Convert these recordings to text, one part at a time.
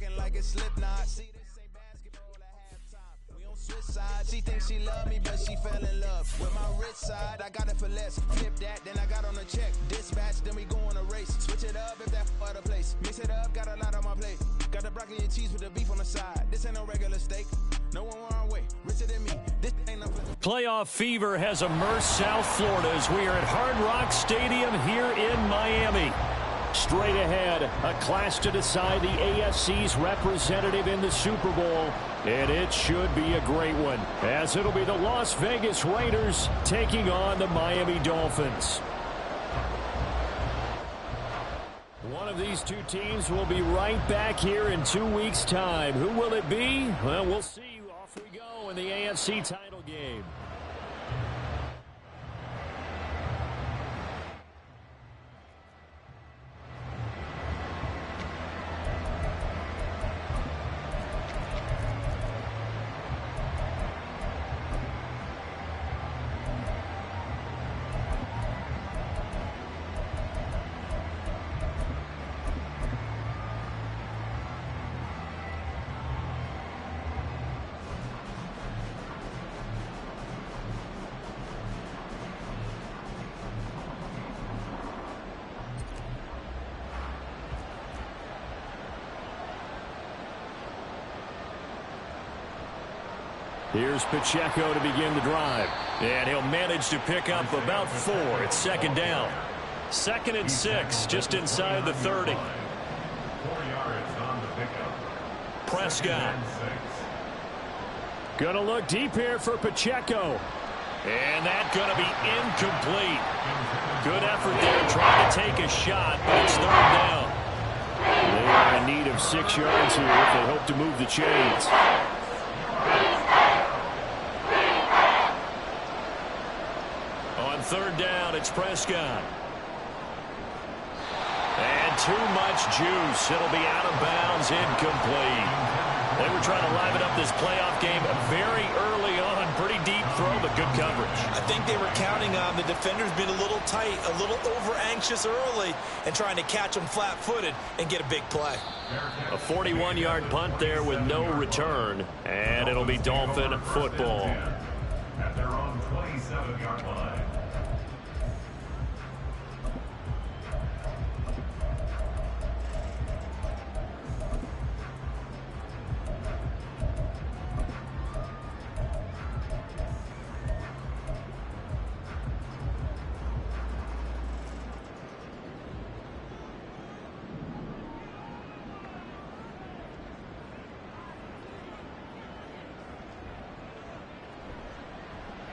rocking like a Slipknot. See, this ain't basketball at halftime. We on switch side. She thinks she love me, but she fell in love with my rich side. I got it for less. Flip that, then I got on a check. Dispatch, then we go on a race. Switch it up if that other place. Mix it up, got a lot on my plate. Got the broccoli and cheese with the beef on the side. This ain't no regular steak. No one wrong way. Richer than me. This ain't no. Playoff fever has immersed South Florida as we are at Hard Rock Stadium here in Miami. Straight ahead, a clash to decide the AFC's representative in the Super Bowl. And it should be a great one, as it'll be the Las Vegas Raiders taking on the Miami Dolphins. One of these two teams will be right back here in 2 weeks' time. Who will it be? Well, we'll see. Off we go in the AFC title game. Here's Pacheco to begin the drive. And he'll manage to pick up about 4. It's second down. 2nd and 6, just inside the 30. 4 yards on the pickup. Prescott. Gonna look deep here for Pacheco. And that's gonna be incomplete. Good effort there trying to take a shot, but it's 3rd down. They are in need of 6 yards here if they hope to move the chains. On 3rd down, it's Prescott. And too much juice. It'll be out of bounds, incomplete. They were trying to liven up this playoff game very early on. Pretty deep throw, but good coverage. I think they were counting on the defenders being a little tight, a little over-anxious early, and trying to catch them flat-footed and get a big play. A 41-yard punt there with no return, and it'll be Dolphin football. At their own 27-yard line.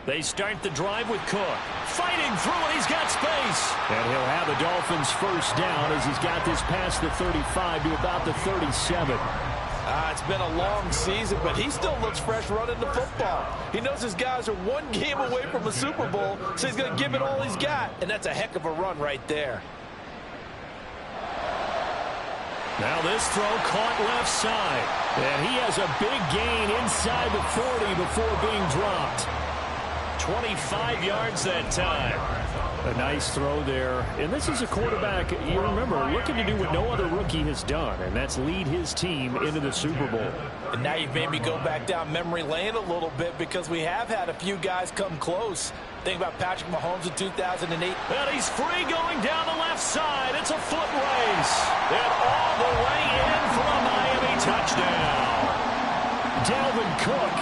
They start the drive with Cook. Fighting through it, he's got space. And he'll have the Dolphins first down as he's got this past the 35 to about the 37. It's been a long season, but he still looks fresh running the football. He knows his guys are one game away from a Super Bowl, so he's going to give it all he's got. And that's a heck of a run right there. Now this throw caught left side. And he has a big gain inside the 40 before being dropped. 25 yards that time. A nice throw there. And this is a quarterback, you remember, looking to do what no other rookie has done, and that's lead his team into the Super Bowl. And now you've made me go back down memory lane a little bit because we have had a few guys come close. Think about Patrick Mahomes in 2008. And he's free going down the left side. It's a foot race. And all the way in for a Miami touchdown. Dalvin Cook,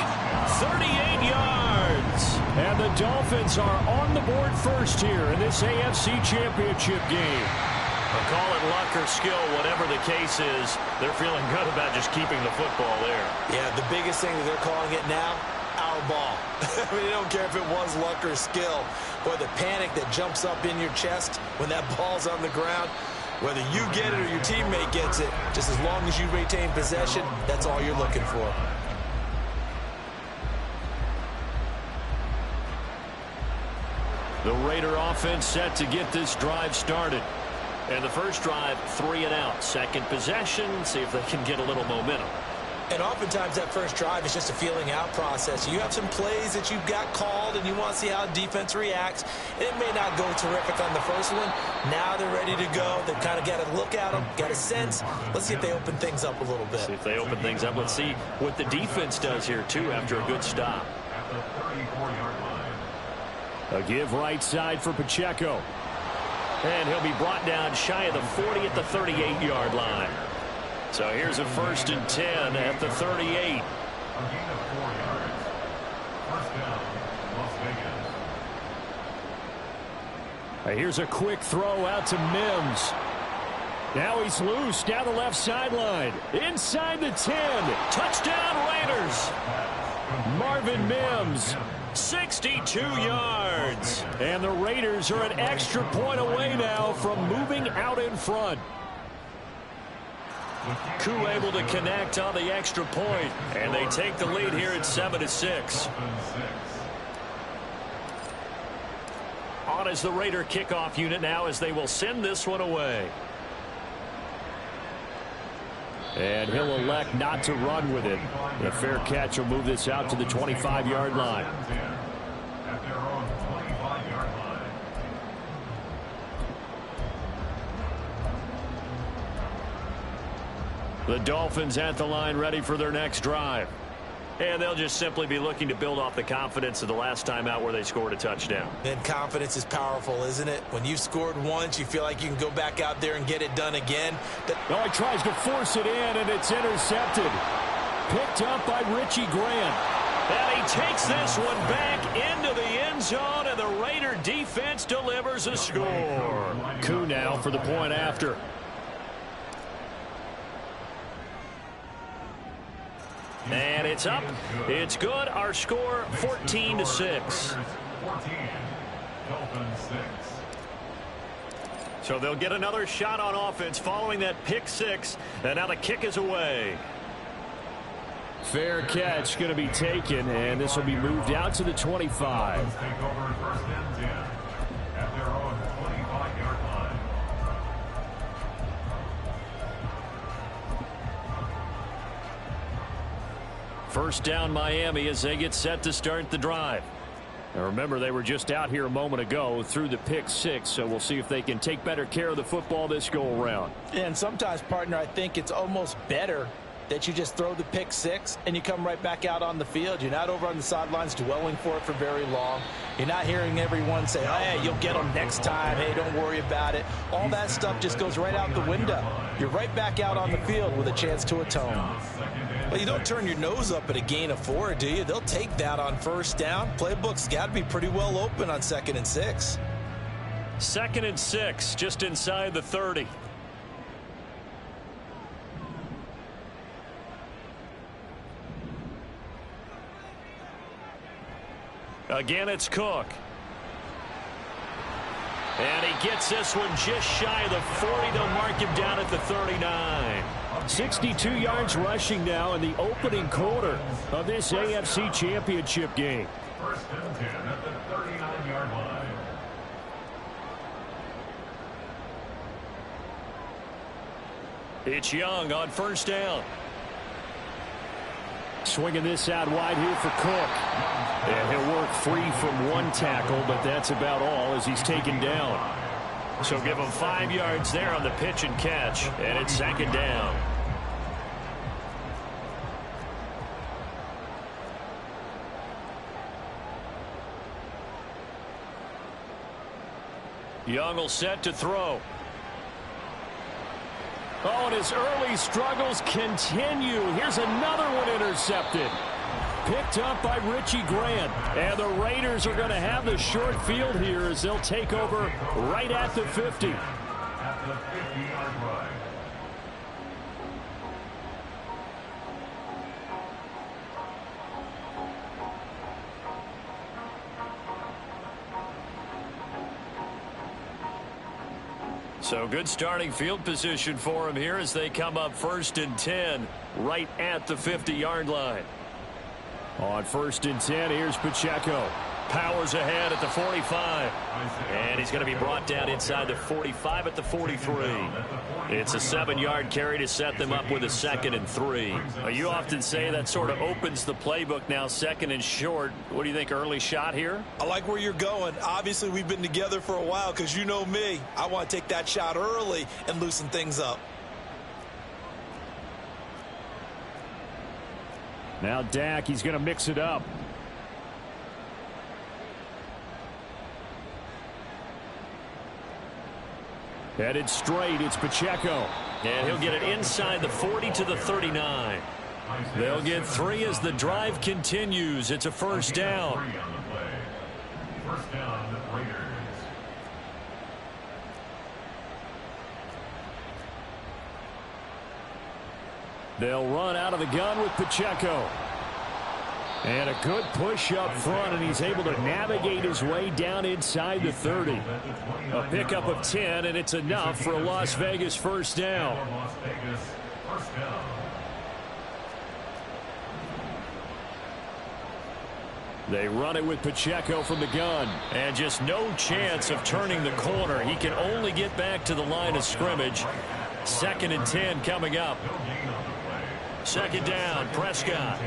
38 yards. And the Dolphins are on the board first here in this AFC Championship game. I'll call it luck or skill, whatever the case is. They're feeling good about just keeping the football there. Yeah, the biggest thing that they're calling it now, our ball. I mean, they don't care if it was luck or skill. Or the panic that jumps up in your chest when that ball's on the ground. Whether you get it or your teammate gets it, just as long as you retain possession, that's all you're looking for. The Raider offense set to get this drive started. And the first drive, 3 and out. Second possession, see if they can get a little momentum. And oftentimes that first drive is just a feeling out process. You have some plays that you've got called and you want to see how defense reacts. It may not go terrific on the first one. Now they're ready to go. They've kind of got to look at them, got a sense. Let's see if they open things up a little bit. See if they open things up. Let's see what the defense does here, too, after a good stop. At the 34-yard line. A give right side for Pacheco. And he'll be brought down shy of the 40 at the 38-yard line. So here's a 1st and 10 at the 38. A gain of 4 yards. First down, Las Vegas. Here's a quick throw out to Mims. Now he's loose down the left sideline. Inside the 10. Touchdown Raiders. Marvin Mims, 62 yards. And the Raiders are an extra point away now from moving out in front. Koo able to connect on the extra point, and they take the lead here at 7-6. On is the Raider kickoff unit now as they will send this one away. And he'll elect not to run with it. A fair catch will move this out to the 25-yard line. At their own 25-yard line. The Dolphins at the line ready for their next drive. And they'll just simply be looking to build off the confidence of the last time out where they scored a touchdown. And confidence is powerful, isn't it? When you've scored once, you feel like you can go back out there and get it done again. Oh, he tries to force it in, and it's intercepted. Picked up by Richie Grant. And he takes this one back into the end zone, and the Raider defense delivers a score. Koo now for the point after. And it's up. It's good. Our score 14-6. 14. Dolphins 6. So they'll get another shot on offense following that pick six. And now the kick is away. Fair catch going to be taken, and this will be moved out to the 25. Take over 1st and 10 at their own 25-yard line. First down Miami as they get set to start the drive. Now remember, they were just out here a moment ago through the pick six, so we'll see if they can take better care of the football this go around. And sometimes, partner, I think it's almost better that you just throw the pick six and you come right back out on the field. You're not over on the sidelines dwelling for it for very long. You're not hearing everyone say, hey, you'll get them next time. Hey, don't worry about it. All that stuff just goes right out the window. You're right back out on the field with a chance to atone. Well, you don't turn your nose up at a gain of 4, do you? They'll take that on first down. Playbook's got to be pretty well open on 2nd and 6. 2nd and 6, just inside the 30. Again, it's Cook. And he gets this one just shy of the 40. They'll mark him down at the 39. 62 yards rushing now in the opening quarter of this AFC Championship game. 1st and 10 at the 39-yard line. It's Young on first down. Swinging this out wide here for Cook. And he'll work free from one tackle, but that's about all as he's taken down. So give him 5 yards there on the pitch and catch, and it's 2nd down. Young will set to throw. Oh, and his early struggles continue. Here's another one intercepted. Picked up by Richie Grant. And the Raiders are going to have the short field here as they'll take over right at the 50. At the 50-yard line. So good starting field position for him here as they come up 1st and 10 right at the 50-yard line. On 1st and 10, here's Pacheco. Powers ahead at the 45. And he's going to be brought down inside the 45 at the 43. It's a 7-yard carry to set them up with a 2nd and 3. You often say that sort of opens the playbook now, 2nd and short. What do you think, early shot here? I like where you're going. Obviously, we've been together for a while because you know me. I want to take that shot early and loosen things up. Now Dak, he's going to mix it up. Headed straight, it's Pacheco. And he'll get it inside the 40 to the 39. They'll get 3 as the drive continues. It's a first down. First down, Raiders. They'll run out of the gun with Pacheco. And a good push up front, and he's able to navigate his way down inside the 30. A pickup of 10, and it's enough for a Las Vegas first down. Las Vegas, first down. They run it with Pacheco from the gun. And just no chance of turning the corner. He can only get back to the line of scrimmage. 2nd and 10 coming up. 2nd down, Prescott.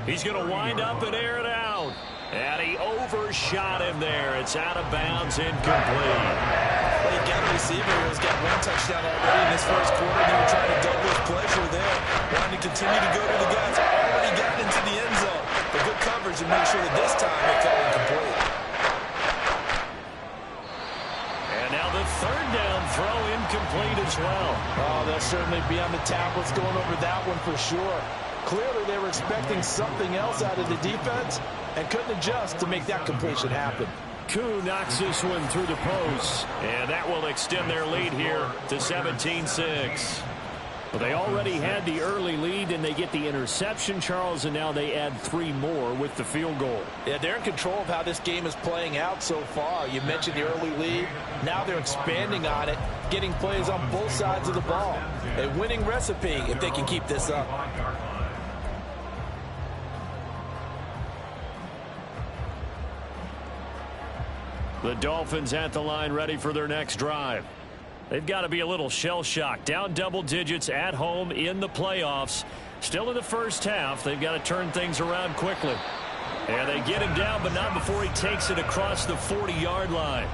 He's going to wind up and air it out. And he overshot him there. It's out of bounds, incomplete. Well, you got a receiver who's got 1 touchdown already in this first quarter. They were trying to double his pleasure there. Wanting to continue to go to the guys. Already got into the end zone. But good coverage to make sure that this time it fell incomplete. And now the 3rd down throw incomplete as well. Oh, they'll certainly be on the tablets going over that one for sure. Clearly, they were expecting something else out of the defense and couldn't adjust to make that completion happen. Koo knocks this one through the post, and that will extend their lead here to 17-6. Well, they already had the early lead, and they get the interception, Charles, and now they add 3 more with the field goal. Yeah, they're in control of how this game is playing out so far. You mentioned the early lead. Now they're expanding on it, getting plays on both sides of the ball. A winning recipe if they can keep this up. The Dolphins at the line ready for their next drive. They've got to be a little shell-shocked. Down double digits at home in the playoffs. Still in the first half. They've got to turn things around quickly. And they get him down, but not before he takes it across the 40-yard line.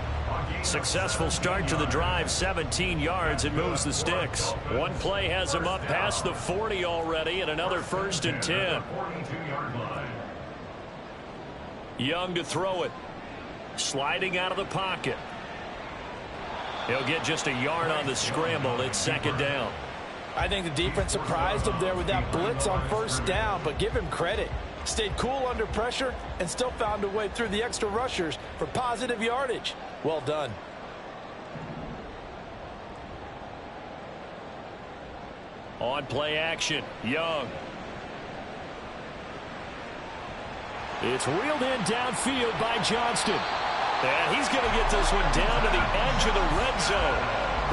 Successful start to the drive, 17 yards, and moves the sticks. One play has him up past the 40 already, and another 1st and 10. Young to throw it. Sliding out of the pocket. He'll get just a yard on the scramble. It's 2nd down. I think the defense surprised him there with that blitz on 1st down, but give him credit. Stayed cool under pressure and still found a way through the extra rushers for positive yardage. Well done. On play action, Young. It's reeled in downfield by Johnston. And he's going to get this one down to the edge of the red zone.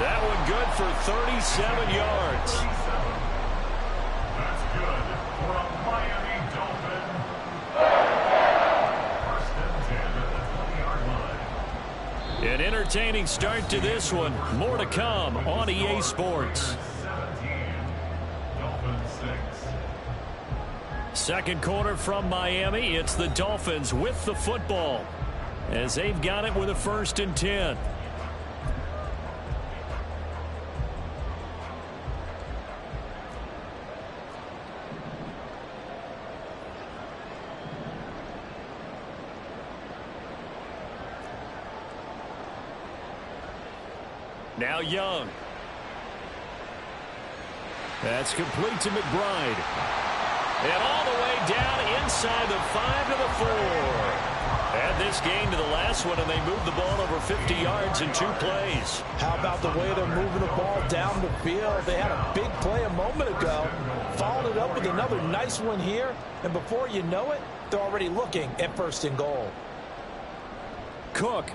That one good for 37 yards. That's good for a Miami Dolphin. 1st and 10 at the 20-yard line. An entertaining start to this one. More to come on EA Sports. 17. Dolphins 6. Second quarter from Miami. It's the Dolphins with the football, as they've got it with a 1st and 10. Now Young. That's complete to McBride. And all the way down inside the 5 to the 4. Add this game to the last one, and they moved the ball over 50 yards in 2 plays. How about the way they're moving the ball down the field? They had a big play a moment ago. Followed it up with another nice one here. And before you know it, they're already looking at 1st and goal. Cook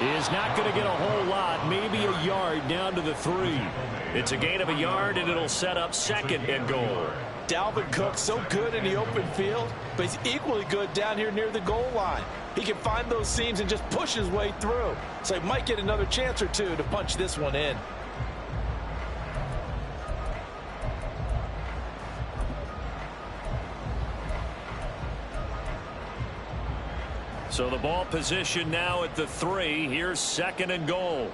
is not going to get a whole lot, maybe a yard down to the 3. It's a gain of a yard, and it'll set up 2nd and goal. Dalvin Cook, so good in the open field, but he's equally good down here near the goal line. He can find those seams and just push his way through. So he might get another chance or two to punch this one in. So the ball position now at the 3. Here's 2nd and goal.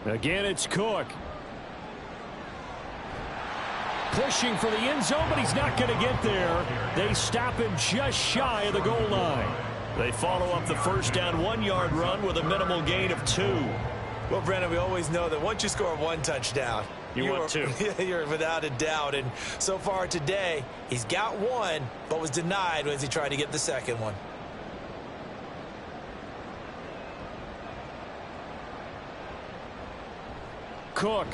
Again, it's Cook. Pushing for the end zone, but he's not going to get there. They stop him just shy of the goal line. They follow up the first down 1-yard run with a minimal gain of 2. Well, Brennan, we always know that once you score 1 touchdown, you want 2. You're without a doubt. And so far today, he's got 1, but was denied as he tried to get the second one. Cook.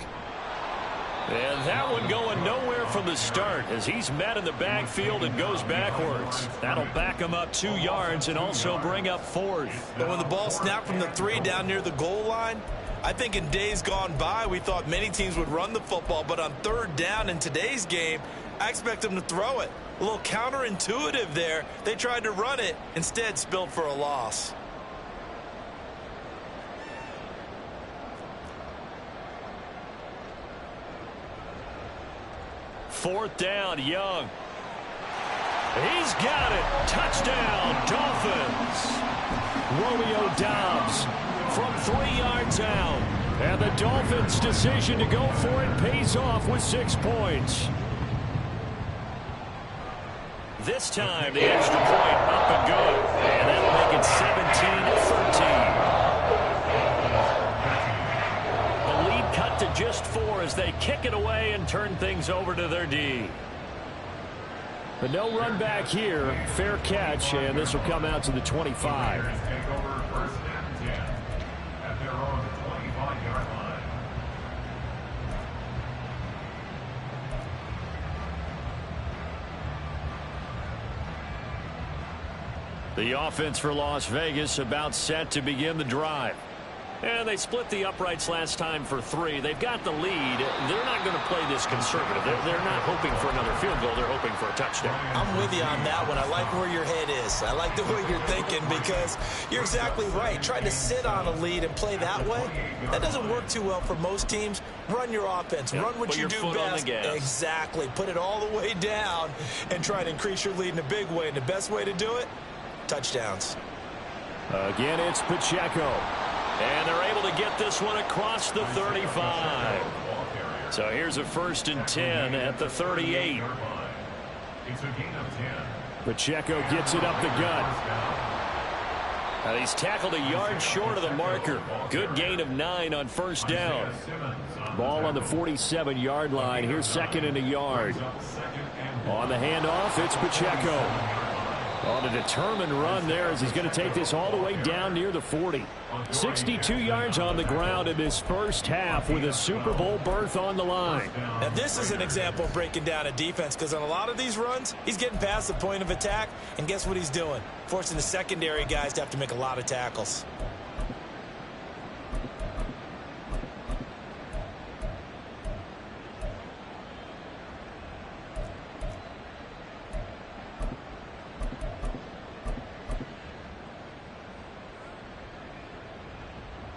And that one going nowhere from the start as he's met in the backfield and goes backwards. That'll back him up 2 yards and also bring up 4th. But when the ball snapped from the 3 down near the goal line, I think in days gone by, we thought many teams would run the football, but on 3rd down in today's game, I expect them to throw it. A little counterintuitive there. They tried to run it, instead spilled for a loss. Fourth down, Young. He's got it. Touchdown, Dolphins. Romeo Doubs from 3 yards out. And the Dolphins' decision to go for it pays off with 6 points. This time, the extra point up and good. And that'll make it 17-13. The lead cut to just 4 as they kick it away and turn things over to their D. But no run back here. Fair catch, and this will come out to the 25. Take over 1st and 10 at their own 25-yard line. The offense for Las Vegas about set to begin the drive. And they split the uprights last time for 3. They've got the lead. They're not going to play this conservative. They're not hoping for another field goal. They're hoping for a touchdown. I'm with you on that one. I like where your head is. I like the way you're thinking because you're exactly right. Trying to sit on a lead and play that way, that doesn't work too well for most teams. Run your offense. Run what you do best. Exactly. Put it all the way down and try to increase your lead in a big way. And the best way to do it, touchdowns. Again, it's Pacheco. And they're able to get this one across the 35. So here's a 1st and 10 at the 38. It's a gain of 10. Pacheco gets it up the gut. And he's tackled a yard short of the marker. Good gain of 9 on 1st down. Ball on the 47-yard line. Here's 2nd and a yard. On the handoff, it's Pacheco. On a determined run there as he's going to take this all the way down near the 40. 62 yards on the ground in this first half with a Super Bowl berth on the line. Now this is an example of breaking down a defense because on a lot of these runs, he's getting past the point of attack, and guess what he's doing? Forcing the secondary guys to have to make a lot of tackles.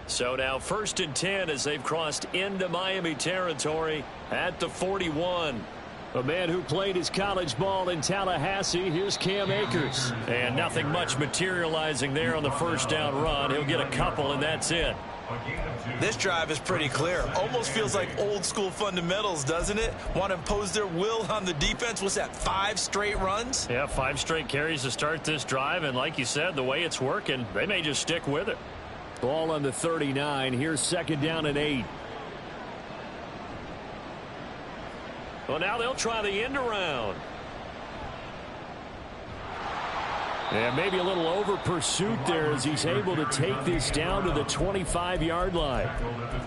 So now 1st and 10 as they've crossed into Miami territory at the 41. A man who played his college ball in Tallahassee. Here's Cam Akers. And nothing much materializing there on the 1st down run. He'll get a couple, and that's it. This drive is pretty clear. Almost feels like old school fundamentals, doesn't it? Want to impose their will on the defense. What's that, 5 straight runs? Yeah, 5 straight carries to start this drive. And like you said, the way it's working, they may just stick with it. Ball on the 39. Here's 2nd down and 8. Well, now they'll try the end around. And maybe a little over pursuit there as he's able to take this down to the 25-yard line.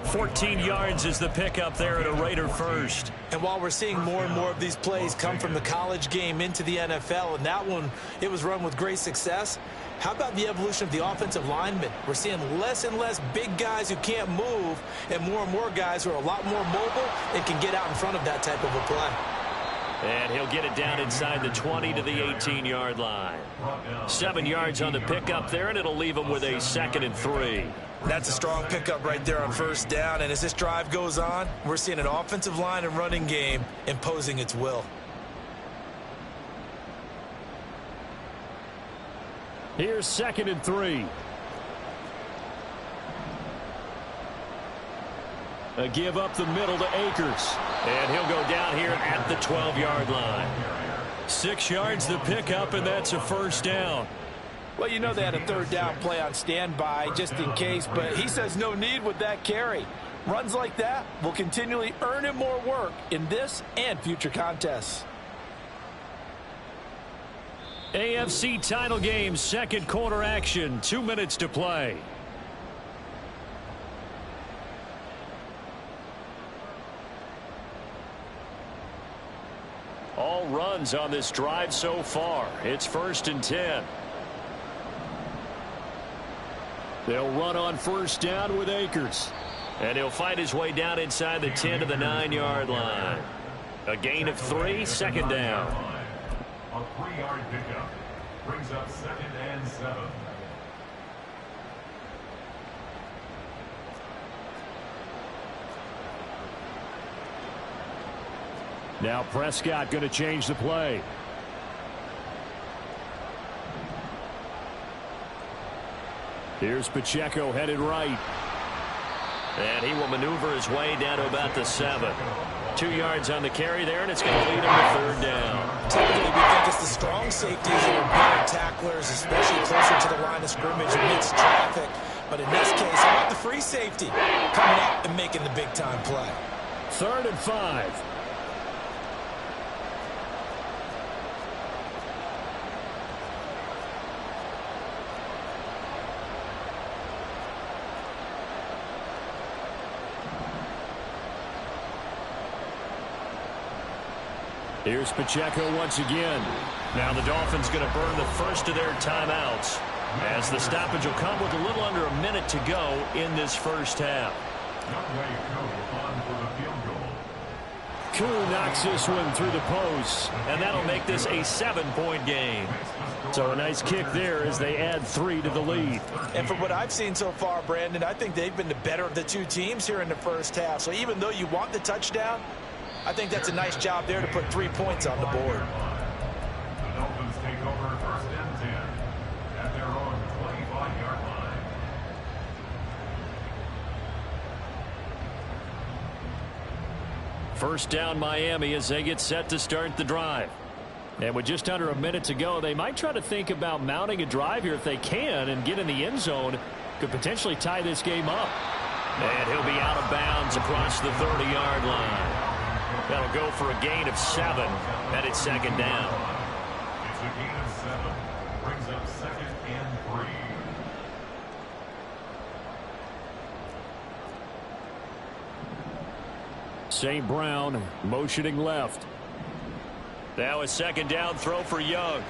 14 yards is the pickup there at a Raider first. And while we're seeing more and more of these plays come from the college game into the NFL, and that one, it was run with great success, how about the evolution of the offensive linemen? We're seeing less and less big guys who can't move and more guys who are a lot more mobile and can get out in front of that type of a play. And he'll get it down inside the 20 to the 18-yard line. 7 yards on the pickup there, and it'll leave him with a 2nd and 3. That's a strong pickup right there on first down. And as this drive goes on, we're seeing an offensive line and running game imposing its will. Here's 2nd and 3. A give up the middle to Akers. And he'll go down here at the 12-yard line. 6 yards the pickup, and that's a first down. Well, you know they had a third down play on standby just in case, but he says no need with that carry. Runs like that will continually earn him more work in this and future contests. AFC title game, second quarter action, 2 minutes to play. All runs on this drive so far. It's 1st and 10. They'll run on first down with Akers. And he'll fight his way down inside the 10 to the 9-yard line. A gain of 3, 2nd down. A 3-yard pickup brings up 2nd and 7. Now Prescott going to change the play. Here's Pacheco headed right. And he will maneuver his way down to about the 7. 2 yards on the carry there, and it's going to lead him to 3rd down. Typically, we think it's the strong safeties that are better tacklers, especially closer to the line of scrimmage amidst traffic. But in this case, how about the free safety coming up and making the big-time play? 3rd and 5. Here's Pacheco once again. Now the Dolphins going to burn the first of their timeouts as the stoppage will come with a little under a minute to go in this first half. Koo knocks this one through the post, and that'll make this a 7-point game. So a nice kick there as they add 3 to the lead. And from what I've seen so far, Brandon, I think they've been the better of the two teams here in the first half. So even though you want the touchdown, I think that's a nice job there to put 3 points on the board. The Dolphins take over 1st and 10 at their own 25-yard line. First down Miami as they get set to start the drive. And with just under a minute to go, they might try to think about mounting a drive here if they can and get in the end zone. Could potentially tie this game up. And he'll be out of bounds across the 30-yard line. That'll go for a gain of 7, and it's 2nd down. It's a gain of 7. Brings up 2nd and 3. St. Brown motioning left. Now a 2nd down throw for Young.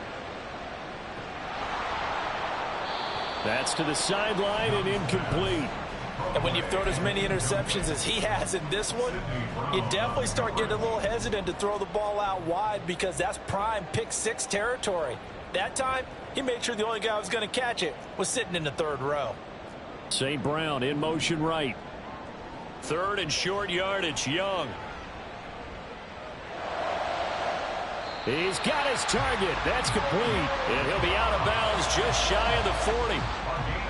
That's to the sideline and incomplete. And when you've thrown as many interceptions as he has in this one, you definitely start getting a little hesitant to throw the ball out wide because that's prime pick-6 territory. That time, he made sure the only guy who was going to catch it was sitting in the 3rd row. St. Brown in motion right. 3rd and short yardage, Young. He's got his target. That's complete. And he'll be out of bounds just shy of the 40.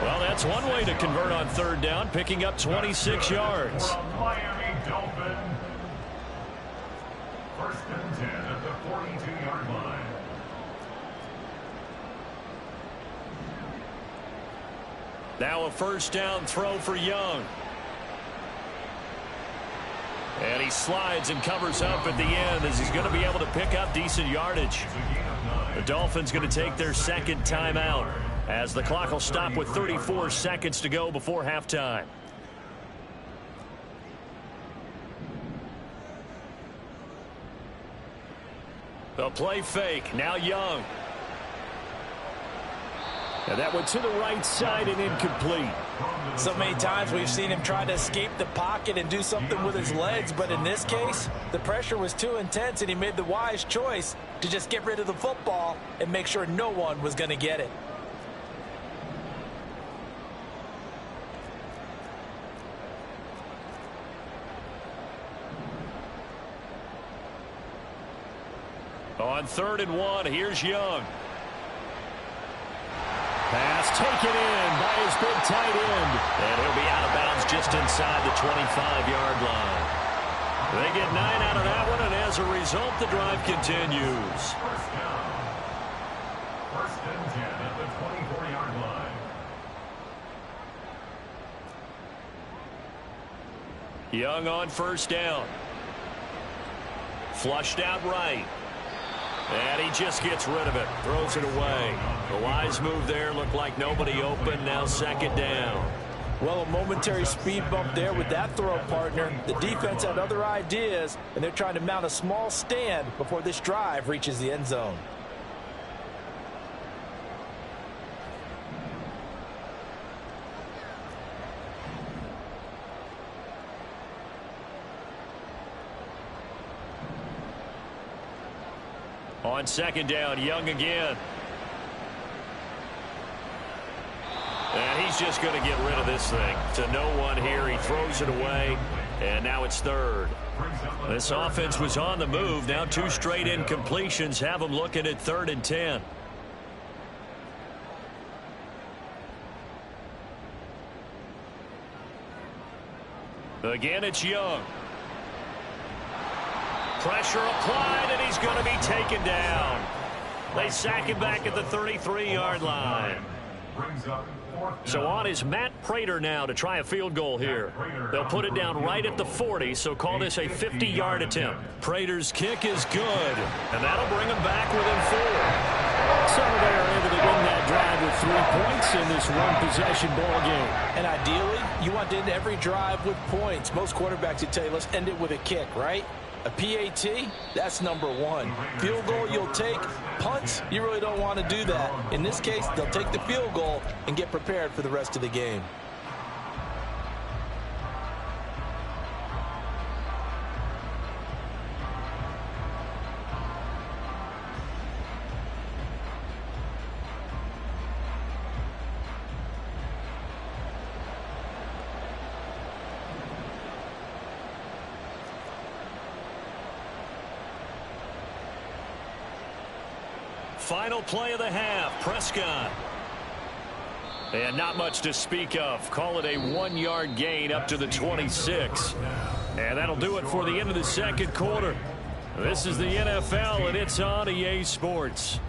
Well, that's one way to convert on 3rd down, picking up 26 yards. Miami Dolphin. 1st and 10 at the 42-yard line. Now a 1st down throw for Young. And he slides and covers up at the end as he's going to be able to pick up decent yardage. The Dolphins going to take their second timeout as the clock will stop with 34 seconds to go before halftime. The play fake. Now Young. And that went to the right side and incomplete. So many times we've seen him try to escape the pocket and do something with his legs, but in this case, the pressure was too intense and he made the wise choice to just get rid of the football and make sure no one was going to get it. On 3rd and 1, here's Young. Pass taken in by his big tight end. And he'll be out of bounds just inside the 25-yard line. They get 9 out of that one, and as a result, the drive continues. First down. First and 10 at the 24-yard line. Young on first down. Flushed out right. And he just gets rid of it. Throws it away. The wise move there. Looked like nobody open. Now 2nd down. Well, a momentary speed bump there with that throw, partner. The defense had other ideas, and they're trying to mount a small stand before this drive reaches the end zone. On 2nd down, Young again. And he's just going to get rid of this thing. To no one here. He throws it away. And now it's 3rd. This offense was on the move. Now 2 straight incompletions have them looking at 3rd and 10. Again, it's Young. Pressure applied, and he's going to be taken down. They sack him back at the 33-yard line. So on is Matt Prater now to try a field goal here. They'll put it down right at the 40, so call this a 50-yard attempt. Prater's kick is good, and that'll bring them back within 4. So they are able to win that drive with 3 points in this one-possession ball game. And ideally, you want to end every drive with points. Most quarterbacks would tell you, let's end it with a kick, right? A PAT, that's number 1. Field goal you'll take. Punts, you really don't want to do that. In this case, they'll take the field goal and get prepared for the rest of the game. Final play of the half, Prescott. And not much to speak of. Call it a 1-yard gain up to the 26. And that'll do it for the end of the second quarter. This is the NFL, and it's on EA Sports.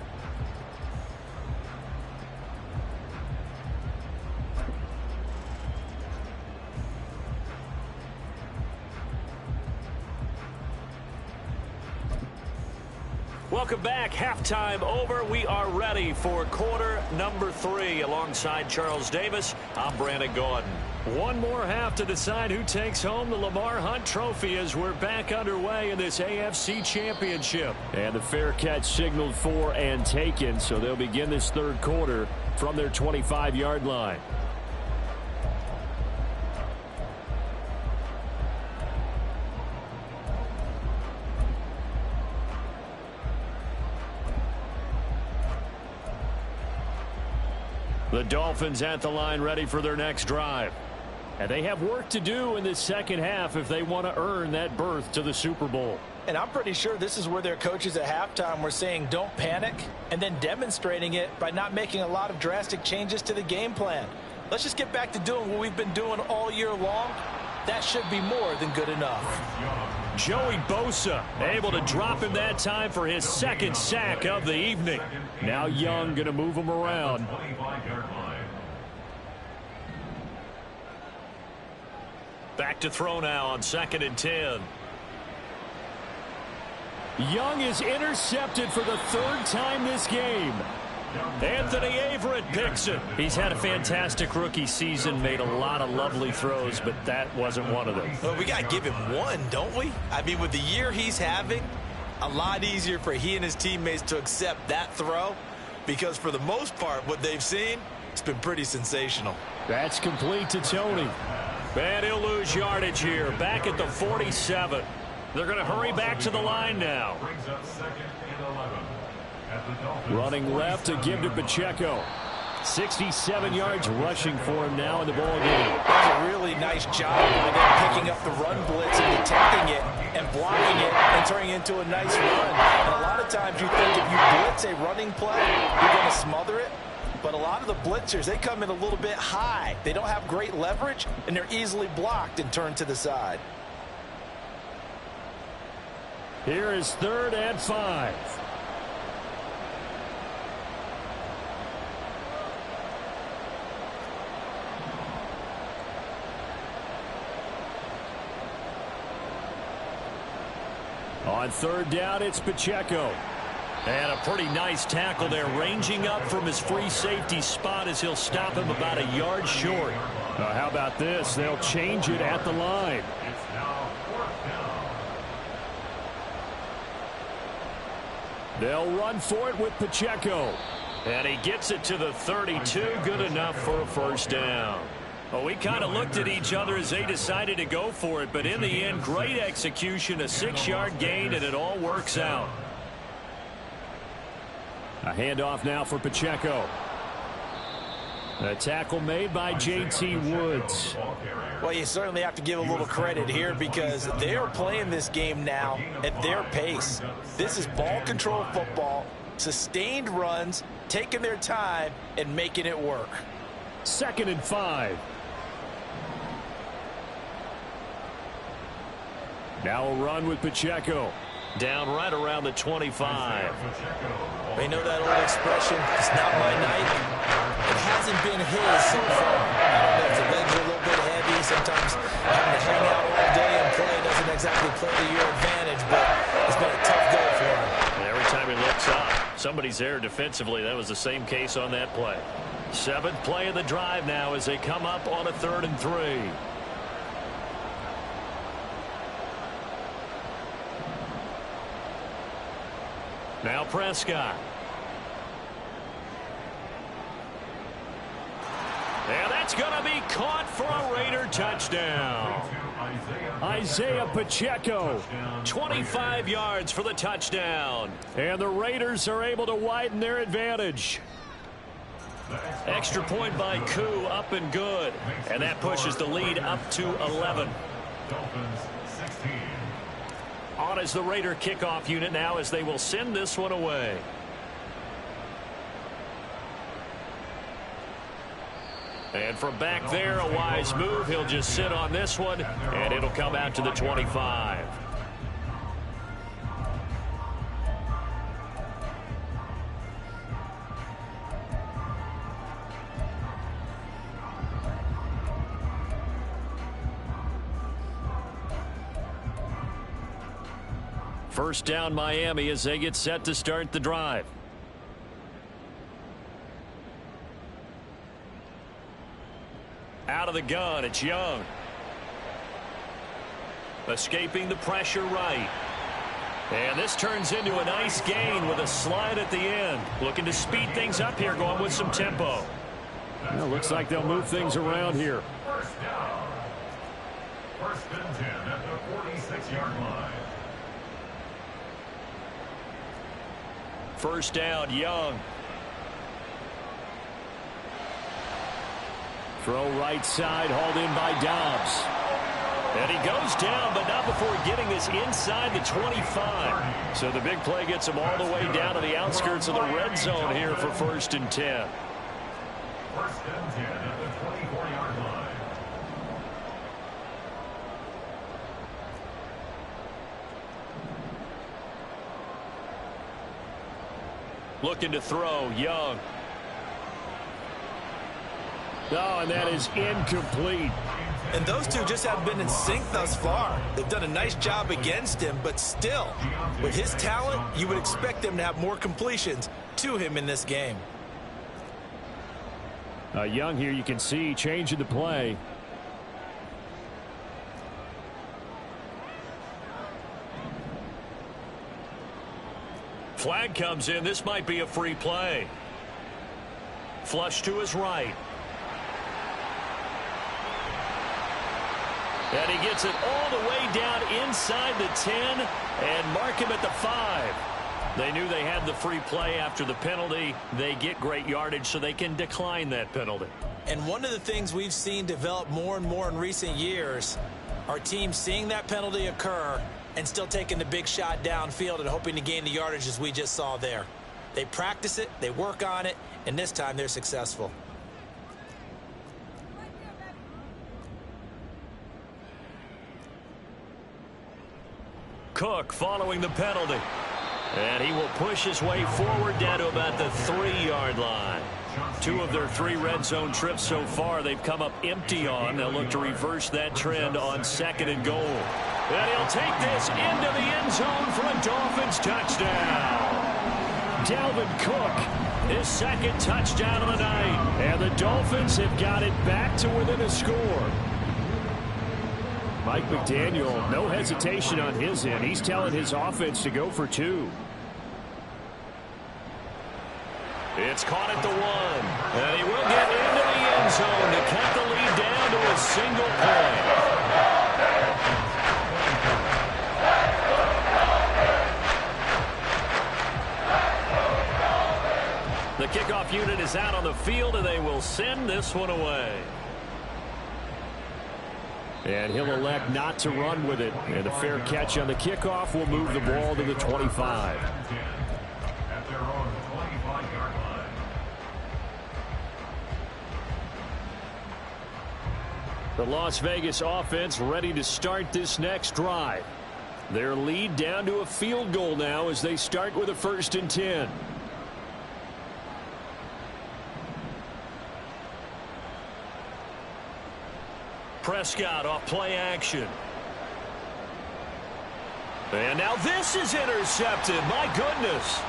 Welcome back. Halftime over. We are ready for quarter number 3. Alongside Charles Davis, I'm Brandon Gaudin. One more half to decide who takes home the Lamar Hunt Trophy as we're back underway in this AFC Championship. And the fair catch signaled for and taken, so they'll begin this 3rd quarter from their 25-yard line. The Dolphins at the line ready for their next drive. And they have work to do in this second half if they want to earn that berth to the Super Bowl. And I'm pretty sure this is where their coaches at halftime were saying don't panic, and then demonstrating it by not making a lot of drastic changes to the game plan. Let's just get back to doing what we've been doing all year long. That should be more than good enough. Joey Bosa able to drop him that time for his 2nd sack of the evening. Now Young going to move him around. Back to throw now on 2nd and 10. Young is intercepted for the third time this game. Anthony Averett picks it. He's had a fantastic rookie season, made a lot of lovely throws, but that wasn't one of them. Well, we got to give him one, don't we? I mean, with the year he's having, a lot easier for he and his teammates to accept that throw, because for the most part, what they've seen, it's been pretty sensational. That's complete to Tony. And he'll lose yardage here, back at the 47. They're going to hurry back to the line now. Brings up 2nd and 11. At the Dolphins. Running left to give to Pacheco. 67 yards rushing for him now in the ball game. That's a really nice job by them picking up the run blitz and detecting it and blocking it and turning it into a nice run. And a lot of times you think if you blitz a running play, you're going to smother it. But a lot of the blitzers, they come in a little bit high. They don't have great leverage, and they're easily blocked and turned to the side. Here is 3rd and 5. On 3rd down, it's Pacheco. And a pretty nice tackle there, ranging up from his free safety spot as he'll stop him about a yard short. How about this? They'll change it at the line. It's now 4th down. They'll run for it with Pacheco. And he gets it to the 32, good enough for a first down. Well, we kind of looked at each other as they decided to go for it, but in the end, great execution, a 6-yard gain, and it all works out. A handoff now for Pacheco. A tackle made by J.T. Woods. Well, you certainly have to give a little credit here because they are playing this game now at their pace. This is ball control football, sustained runs, taking their time, and making it work. 2nd and 5. Now a run with Pacheco. Down right around the 25. They know that old expression, it's not my night. It hasn't been his so far. I don't know if the legs are a little bit heavy. Sometimes having to hang out all day and play doesn't exactly play to your advantage, but it's been a tough go for him. And every time he looks up, somebody's there defensively. That was the same case on that play. 7th play of the drive now as they come up on a 3rd and 3. Now Prescott. And that's going to be caught for a Raider touchdown. Isaiah Pacheco. 25 yards for the touchdown. And the Raiders are able to widen their advantage. Extra point by Koo, up and good. And that pushes the lead up to 11. Dolphins 16. On is the Raider kickoff unit now as they will send this one away. And from back there, a wise move. He'll just sit on this one, and it'll come out to the 25. First down Miami as they get set to start the drive. Out of the gun, it's Young. Escaping the pressure right. And this turns into a nice gain with a slide at the end. Looking to speed things up here, going with some tempo. Well, looks like they'll move things around here. First down. 1st and 10 at the 46-yard line. First down, Young. Throw right side, hauled in by Dobbs. And he goes down, but not before getting this inside the 25. So the big play gets him all the way down to the outskirts of the red zone here for 1st and 10. 1st and 10 at the 24-yard line. Looking to throw, Young. Oh, and that is incomplete. And those two just haven't been in sync thus far. They've done a nice job against him, but still, with his talent, you would expect them to have more completions to him in this game. Young here, you can see changing the play. Flag comes in. This might be a free play. Flush to his right. And he gets it all the way down inside the 10 and mark him at the 5. They knew they had the free play after the penalty. They get great yardage so they can decline that penalty. And one of the things we've seen develop more and more in recent years are teams seeing that penalty occur and still taking the big shot downfield and hoping to gain the yardage as we just saw there. They practice it, they work on it, and this time they're successful. Cook following the penalty. And he will push his way forward down to about the 3-yard line. 2 of their 3 red zone trips so far they've come up empty on. They'll look to reverse that trend on 2nd and goal. And he'll take this into the end zone for a Dolphins touchdown. Dalvin Cook, his 2nd touchdown of the night. And the Dolphins have got it back to within a score. Mike McDaniel, no hesitation on his end. He's telling his offense to go for 2. It's caught at the 1. And he will get into the end zone to cut the lead down to a single point. The kickoff unit is out on the field, and they will send this one away. And he'll elect not to run with it. And a fair catch on the kickoff will move the ball to the 25. At their own 25-yard line. The Las Vegas offense ready to start this next drive. Their lead down to a field goal now as they start with a 1st and 10. Prescott off play action. And now this is intercepted. My goodness.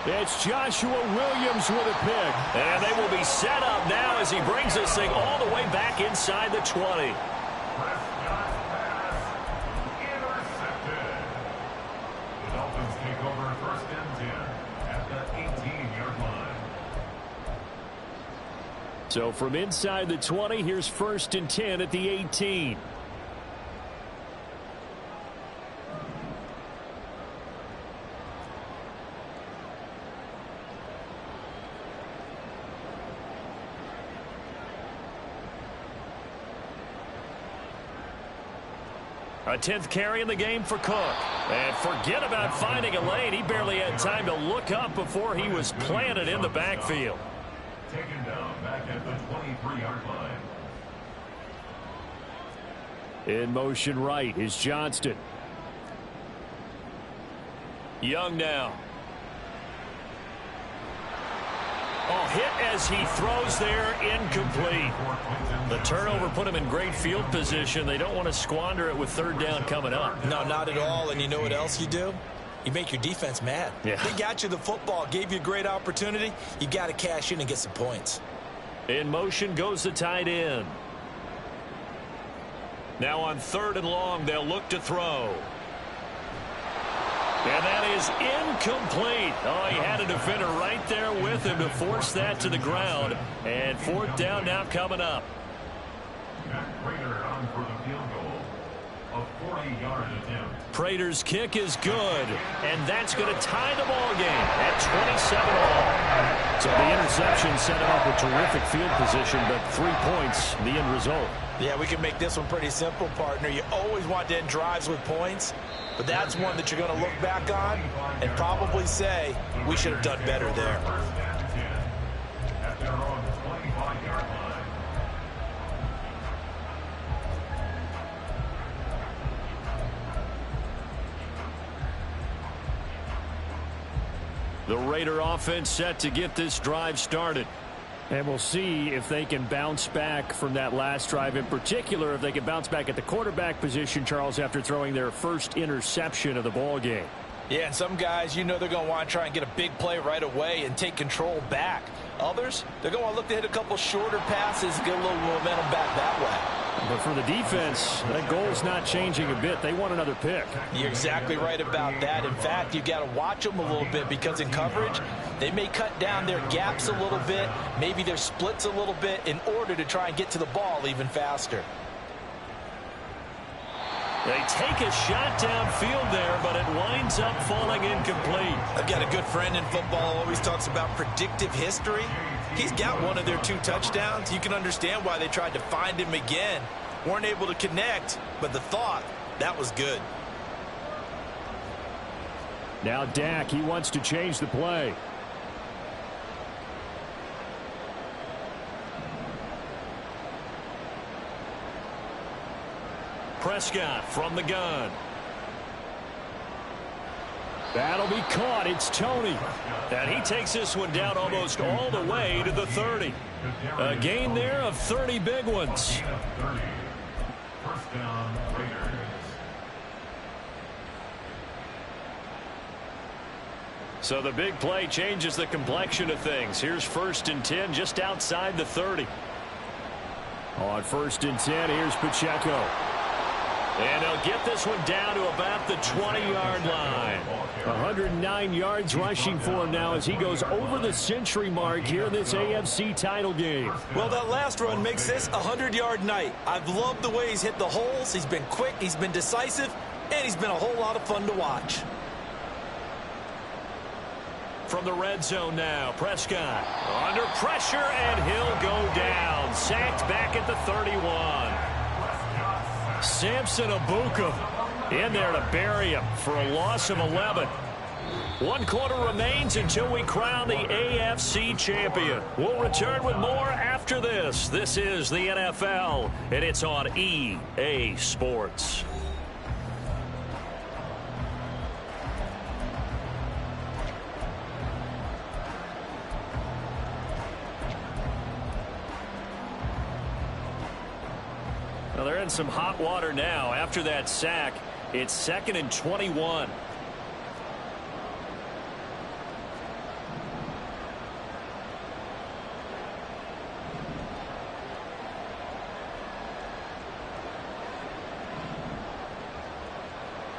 It's Joshua Williams with a pick. And they will be set up now as he brings this thing all the way back inside the 20. Prescott's pass intercepted. The Dolphins take over 1st and 10 at the 18-yard line. So from inside the 20, here's 1st and 10 at the 18. A 10th carry in the game for Cook. And forget about finding a lane. He barely had time to look up before he was planted in the backfield. Taken down back at the 23-yard line. In motion right is Johnston. Young now. Oh, hit as he throws there, incomplete. The turnover put him in great field position. They don't want to squander it with 3rd down coming up. No, not at all. And you know what else you do? You make your defense mad. Yeah. They got you the football, gave you a great opportunity. You got to cash in and get some points. In motion goes the tight end. Now on 3rd and long, they'll look to throw. And that is incomplete. Oh, he had a defender right there with him to force that to the ground. And 4th down now coming up. Matt Prater on for the field goal. A 40-yard attempt. Prater's kick is good. And that's going to tie the ball game at 27 all. So the interception set him up a terrific field position, but 3 points, the end result. Yeah, we can make this one pretty simple, partner. You always want to end drives with points, but that's one that you're going to look back on and probably say, we should have done better there. 1st and 10 at their own 25-yard line. The Raider offense set to get this drive started. And we'll see if they can bounce back from that last drive. In particular, if they can bounce back at the quarterback position, Charles, after throwing their first interception of the ball game. Yeah, and some guys, you know they're going to want to try and get a big play right away and take control back. Others, they're going to want to look to hit a couple shorter passes, get a little momentum back that way. But for the defense, that goal's not changing a bit. They want another pick. You're exactly right about that. In fact, you've got to watch them a little bit because in coverage, they may cut down their gaps a little bit, maybe their splits a little bit in order to try and get to the ball even faster. They take a shot downfield there, but it winds up falling incomplete. I've got a good friend in football, always talks about predictive history. He's got one of their 2 touchdowns. You can understand why they tried to find him again. Weren't able to connect, but the thought, that was good. Now Dak, he wants to change the play. Prescott from the gun. That'll be caught. It's Tony. And he takes this one down almost all the way to the 30. A gain there of 30 big ones. First down, Raiders. So the big play changes the complexion of things. Here's 1st and 10 just outside the 30. On 1st and 10, here's Pacheco. And he'll get this one down to about the 20-yard line. 109 yards rushing for him now as he goes over the century mark here in this AFC title game. Well, that last run makes this a 100-yard night. I've loved the way he's hit the holes. He's been quick, he's been decisive, and he's been a whole lot of fun to watch. From the red zone now, Prescott under pressure, and he'll go down. Sacked back at the 31. Samson Abuka in there to bury him for a loss of 11. 1 quarter remains until we crown the AFC champion. We'll return with more after this. This is the NFL, and it's on EA Sports. Well, they're in some hot water now. After that sack, it's 2nd and 21.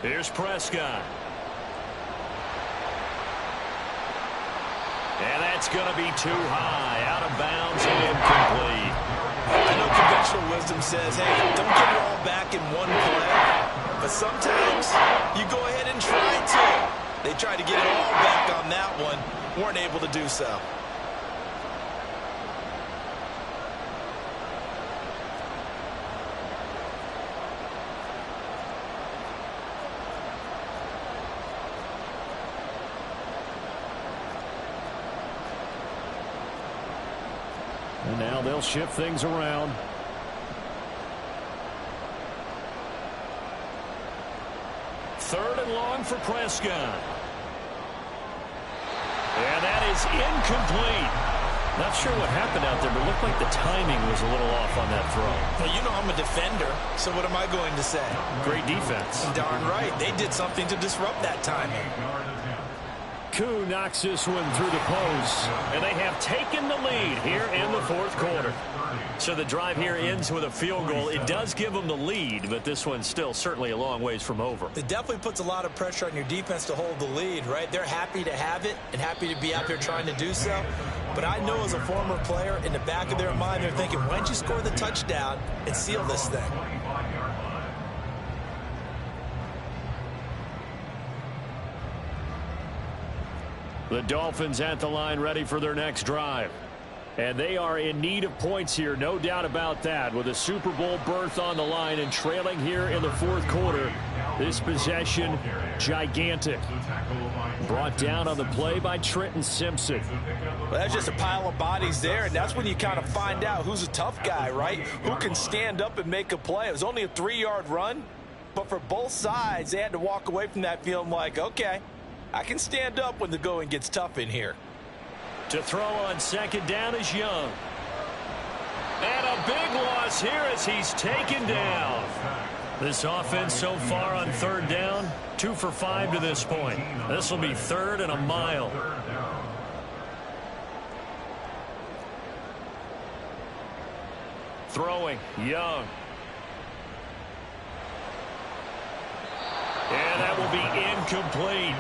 Here's Prescott. And that's going to be too high. Out of bounds and incomplete. I know conventional wisdom says, hey, don't get it all back in one play. But sometimes you go ahead and try to. They tried to get it all back on that one. Weren't able to do so. And now they'll shift things around. Third and long for Prescott. And that is incomplete. Not sure what happened out there, but it looked like the timing was a little off on that throw. Well, you know I'm a defender, so what am I going to say? Great defense. Darn right. They did something to disrupt that timing. Koo knocks this one through the post, and they have taken the lead here in the 4th quarter. So the drive here ends with a field goal. It does give them the lead, but this one's still certainly a long ways from over. It definitely puts a lot of pressure on your defense to hold the lead, right? They're happy to have it and happy to be out there trying to do so. But I know as a former player, in the back of their mind, they're thinking, why don't you score the touchdown and seal this thing? The Dolphins at the line ready for their next drive. And they are in need of points here, no doubt about that. With a Super Bowl berth on the line and trailing here in the 4th quarter. This possession, gigantic. Brought down on the play by Trenton Simpson. Well, that's just a pile of bodies there, and that's when you kind of find out who's a tough guy, right? Who can stand up and make a play. It was only a 3-yard run, but for both sides, they had to walk away from that feeling like, okay, I can stand up when the going gets tough in here. To throw on second down is Young. And a big loss here as he's taken down. This offense so far on third down, 2 for 5 to this point. This will be 3rd and a mile. Throwing, Young. And that will be incomplete.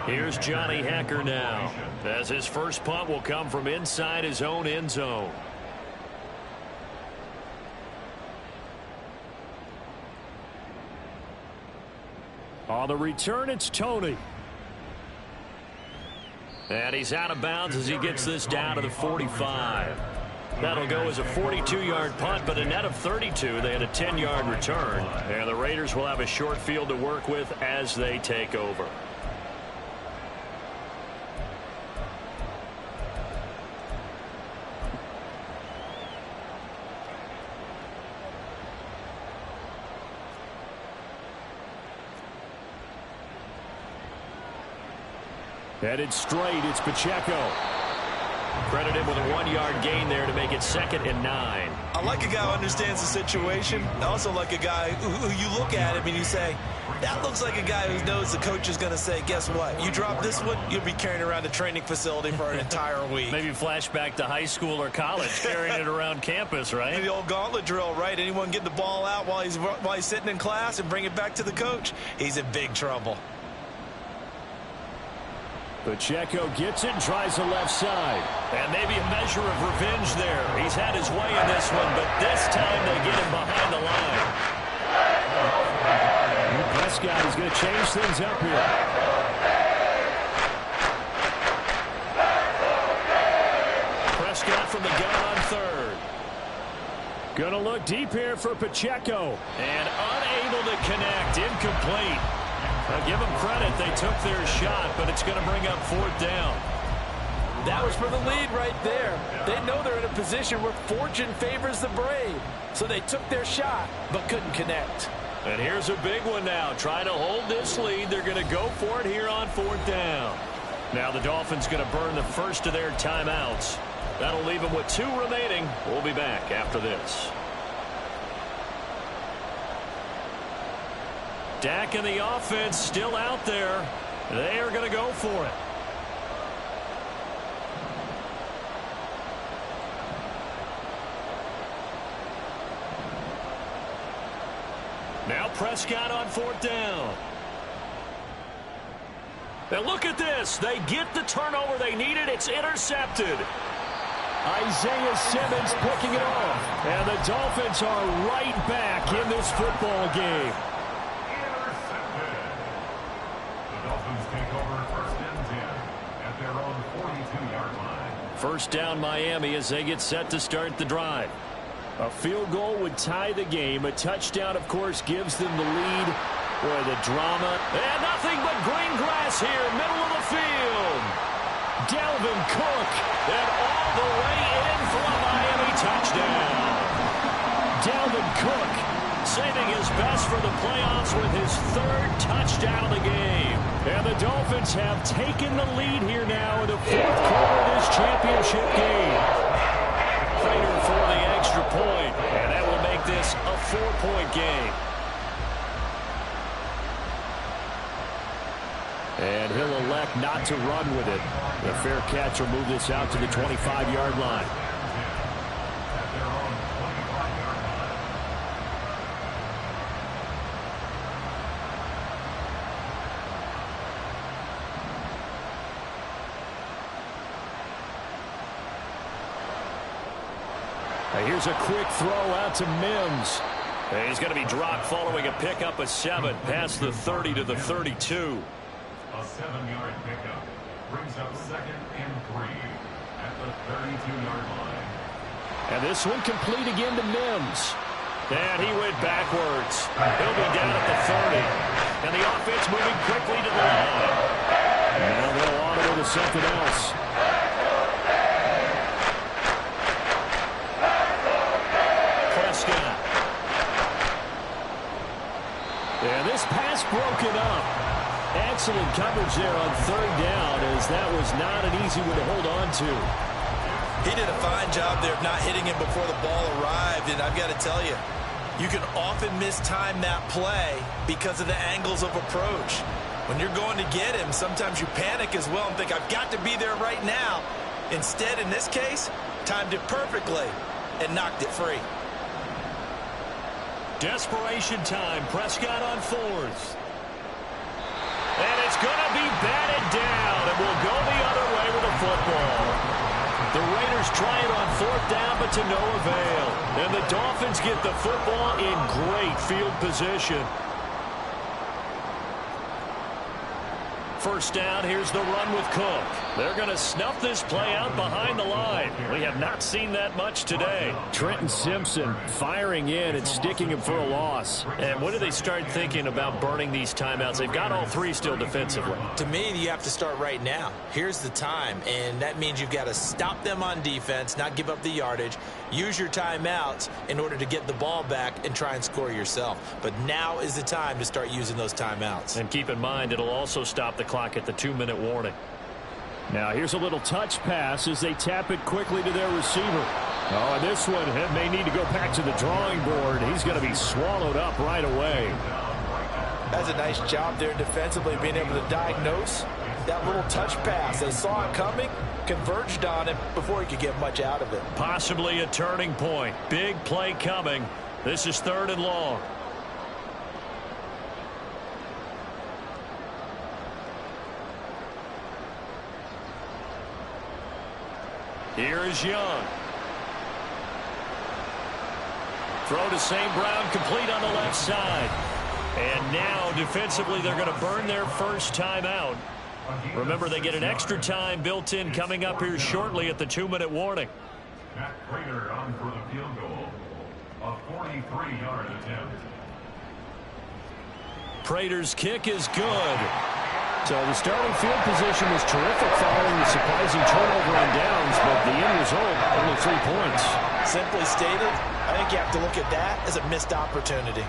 Here's Johnny Hacker now, as his first punt will come from inside his own end zone. On the return, it's Tony. And he's out of bounds as he gets this down to the 45. That'll go as a 42-yard punt, but a net of 32. They had a 10-yard return. And the Raiders will have a short field to work with as they take over. Headed straight, it's Pacheco. Credited with a 1-yard gain there to make it 2nd and 9. I like a guy who understands the situation. I also like a guy who you look at him and you say, that looks like a guy who knows the coach is going to say, guess what? You drop this one, you'll be carrying around a training facility for an entire week. Maybe flashback to high school or college, carrying it around campus, right? The old gauntlet drill, right? Anyone get the ball out while he's sitting in class and bring it back to the coach, he's in big trouble. Pacheco gets it and tries the left side. And maybe a measure of revenge there. He's had his way in this one, but this time they get him behind the line. And Prescott is going to change things up here. Prescott from the gun on 3rd. Going to look deep here for Pacheco. And unable to connect. Incomplete. I'll give them credit. They took their shot, but it's going to bring up 4th down. That was for the lead right there. They know they're in a position where fortune favors the brave. So they took their shot, but couldn't connect. And here's a big one now. Trying to hold this lead. They're going to go for it here on 4th down. Now the Dolphins going to burn the first of their timeouts. That'll leave them with 2 remaining. We'll be back after this. Dak and the offense still out there. They are going to go for it. Now Prescott on 4th down. And look at this. They get the turnover they needed. It's intercepted. Isaiah Simmons picking it off. And the Dolphins are right back in this football game. First down Miami as they get set to start the drive. A field goal would tie the game. A touchdown, of course, gives them the lead. Boy, the drama. And nothing but green grass here, middle of the field. Dalvin Cook, and all the way in for a Miami touchdown. Dalvin Cook saving his best for the playoffs with his 3rd touchdown of the game. And the Dolphins have taken the lead here now in the 4th quarter of this championship game. Prater for the extra point, and that will make this a 4-point game. And he'll elect not to run with it. The fair catch will move this out to the 25-yard line. Here's a quick throw out to Mims. And he's going to be dropped following a pickup of 7 past the 30 to the 32. A 7-yard pickup brings up 2nd and 3 at the 32-yard line. And this one complete again to Mims. And he went backwards. He'll be down at the 30. And the offense moving quickly to the line. Now they'll auto to something else. And this pass broken up. Excellent coverage there on third down, as that was not an easy one to hold on to. He did a fine job there of not hitting him before the ball arrived, and I've got to tell you, you can often mistime that play because of the angles of approach. When you're going to get him, sometimes you panic as well and think, I've got to be there right now. Instead, in this case, timed it perfectly and knocked it free. Desperation time. Prescott on fourth. And it's going to be batted down, and we'll go the other way with the football. The Raiders try it on fourth down, but to no avail. And the Dolphins get the football in great field position. First down, here's the run with Cook. They're going to snuff this play out behind the line. We have not seen that much today. Trenton Simpson firing in and sticking him for a loss. And when do they start thinking about burning these timeouts? They've got all three still defensively. To me, you have to start right now. Here's the time, and that means you've got to stop them on defense, not give up the yardage, use your timeouts in order to get the ball back and try and score yourself. But now is the time to start using those timeouts. And keep in mind, it'll also stop the clock at the 2-minute warning. Now here's a little touch pass as they tap it quickly to their receiver. Oh, and this one may need to go back to the drawing board. He's going to be swallowed up right away. That's a nice job there defensively, being able to diagnose that little touch pass. They saw it coming, converged on it before he could get much out of it. Possibly a turning point. Big play coming. This is 3rd and long. Here is Young. Throw to St. Brown, complete on the left side. And now, defensively, they're going to burn their first timeout. Remember, they get an extra time built in coming up here shortly at the 2-minute warning. Matt Prater on for the field goal. A 43-yard attempt. Prater's kick is good. So the starting field position was terrific following the surprising turnover on downs, but the end result, only 3 points. Simply stated, I think you have to look at that as a missed opportunity.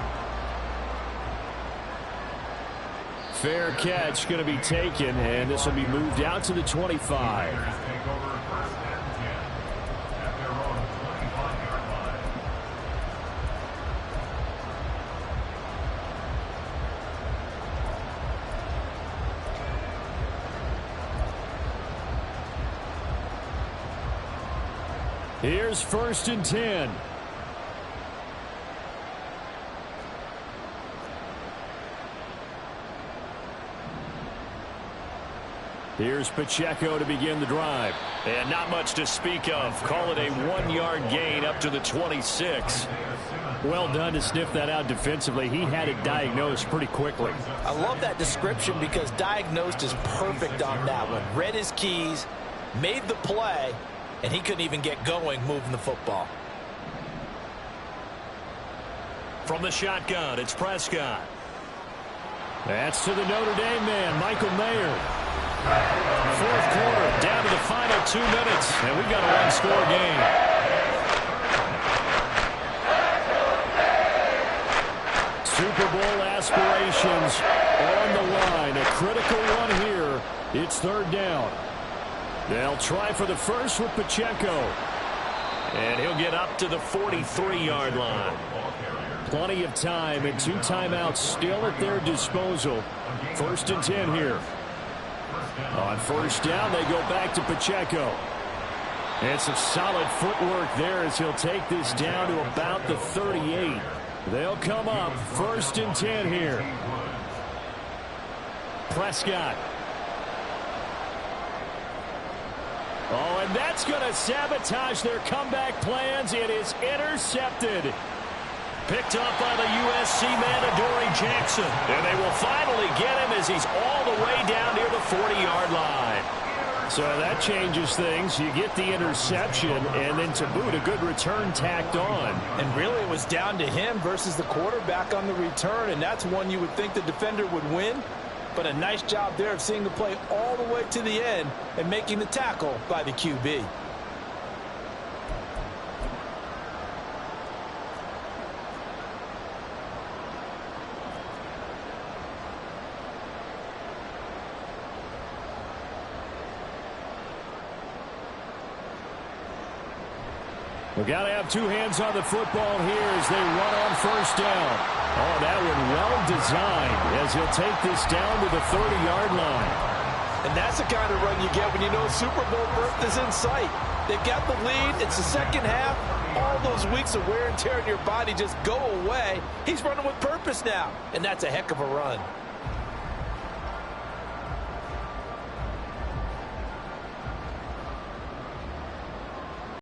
Fair catch going to be taken, and this will be moved out to the 25. Take over 1st and 10 at their own 25-yard line. Here's 1st and 10. Here's Pacheco to begin the drive. And not much to speak of. Call it a 1-yard gain up to the 26. Well done to sniff that out defensively. He had it diagnosed pretty quickly. I love that description because diagnosed is perfect on that one. Read his keys, made the play, and he couldn't even get going moving the football. From the shotgun, it's Prescott. That's to the Notre Dame man, Michael Mayer. 4th quarter, down to the final 2 minutes, and we've got a 1-score game. Super Bowl aspirations on the line. A critical one here. It's 3rd down. They'll try for the first with Pacheco. And he'll get up to the 43-yard line. Plenty of time and 2 timeouts still at their disposal. 1st and 10 here. On 1st down, they go back to Pacheco. And some solid footwork there as he'll take this down to about the 38. They'll come up 1st and 10 here. Prescott. Oh, and that's going to sabotage their comeback plans. It is intercepted. Picked up by the USC man, Adoree Jackson. And they will finally get him as he's all the way down near the 40-yard line. So that changes things. You get the interception, and then to boot, a good return tacked on. And really, it was down to him versus the quarterback on the return, and that's one you would think the defender would win. But a nice job there of seeing the play all the way to the end and making the tackle by the QB. We got to have two hands on the football here as they run on first down. Oh, that one well designed as he'll take this down to the 30-yard line. And that's the kind of run you get when you know Super Bowl berth is in sight. They've got the lead. It's the second half. All those weeks of wear and tear in your body just go away. He's running with purpose now, and that's a heck of a run.